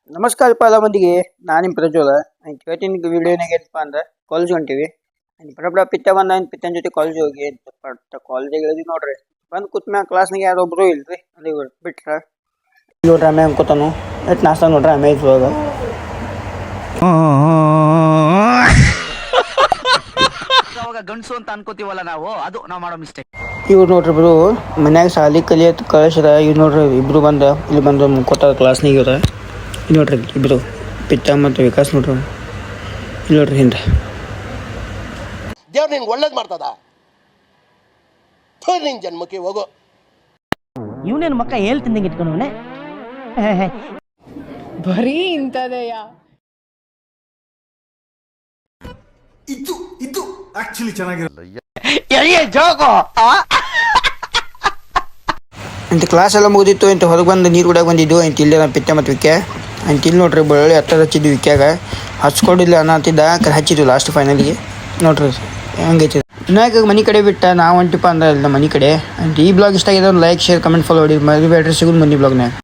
ನಮಸ್ಕಾರ ಪಾಲ ಮಂದಿಗೆ ನಾನು ನಿಮ್ಮ ಪ್ರಜ್ವಲ ಇವತ್ತಿನ ವಿಡಿಯೋನಾಗ ಏನಪ್ಪ ಅಂದ್ರೆ ಕಾಲೇಜ್ ಹೊಂಟಿವಿ ಬಡ ಪಿತ್ತ ಬಂದ ಪಿತ್ತನ ಜೊತೆ ಕಾಲೇಜ್ ಹೋಗಿ ಕಾಲೇಜಿಗೆ ಇಳಿದ್ವಿ ನೋಡ್ರಿ ಬಂದು ಕೂತ್ ಮ್ಯಾಗ ಕ್ಲಾಸ್ನಾಗ ಯಾರು ಒಬ್ರು ಇಲ್ರಿ ಅಲ್ಲಿ ಬಿಟ್ರ ನೋಡ್ರಿ ಆಮೇಲೆ ಅನ್ಕೋತಾನು ಎಟ್ ನಾಷ್ಟ ನೋಡ್ರಿ ಆಮೇಲೆ ಇದ್ರೊಳಗ ಅವಾಗ ಗಂಡಸು ಅಂತ ಅನ್ಕೋತೀವಲ್ಲ ನಾವು ಅದು ನಾವು ಮಾಡೋ ಮಿಸ್ಟೇಕ್. ಇವ್ರು ನೋಡ್ರಿ ಇಬ್ರು ಮನ್ಯಾಗ ಸಾಲಿ ಕಲಿಯತ್ ಕಳಿಸ್ರ ಇವ್ರು ನೋಡ್ರಿ ಇಬ್ರು ಇಲ್ಲಿ ಬಂದು ಮುಕ್ಕೋತಾರ ಕ್ಲಾಸ್ನಾಗ ಇವ್ರ ಇಲ್ಲಿ ನೋಡ್ರಿ ಇಬ್ರು ಪಿತ್ತ ಮತ್ತು ವಿಕಾಸ್ ನೋಡ್ರಿ ಇಲ್ಲಿ ನೋಡ್ರಿ ಹಿಂದೆ ದೇವ್ರು ನಿನ್ಗೆ ಒಳ್ಳೇದು ಮಾಡ್ತದ ನಿನ್ ಜನ್ಮಕ್ಕೆ ಹೋಗೋ ಇವನೇನು ಮಕ್ಕ ಹೇಳ್ತಿಂದಂಗೆ ಇಟ್ಕೊಂಡವನೆ ಬರೀ ಇಂಥದೆಯ ಇದು ಆಕ್ಚುಲಿ ಚೆನ್ನಾಗಿರಲ್ಲ ಅಂತ ಕ್ಲಾಸ್ ಎಲ್ಲ ಮುಗಿದಿತ್ತು ಅಂತ ಹೊರಗೆ ಬಂದು ನೀರು ಕುಡಿಯೋಕೆ ಬಂದಿದ್ದು ಅಂತ ಇಲ್ಲೇ ನಾನು ಪಿತ್ತ ಮತ್ತು ವಿಕೆ ಅಂತ ಇಲ್ಲಿ ನೋಡ್ರಿ ಬೆಳ್ಳಿ ಹತ್ತಿರ ಹಚ್ಚಿದ್ವಿ ವಿಕ್ಯಾಗ ಹಚ್ಕೊಂಡಿಲ್ಲ ಅನ್ನತ್ತಿದ್ದ ಹಚ್ಚಿದ್ವಿ ಲಾಸ್ಟ್ ಫೈನಲಿಗೆ ನೋಡ್ರಿ ಹೆಂಗೈತಿ ವಿನಾಯಕ ಮನೆ ಕಡೆ ಬಿಟ್ಟ ನಾವು ಹೊಂಟಿಪ್ಪ ಅಂದ್ರೆ ಇಲ್ಲ ಮನೆ ಕಡೆ ಅಂತ ಈ ಬ್ಲಾಗ್ ಇಷ್ಟ ಆಗಿದೆ ಲೈಕ್ ಶೇರ್ ಕಮೆಂಟ್ ಫಾಲೋ ಮಾಡಿ ಮರಿಬೇಡ್ರಿ ಸಿಗೋದು ಮನಿ ಬ್ಲಾಗ್ನಾಗ.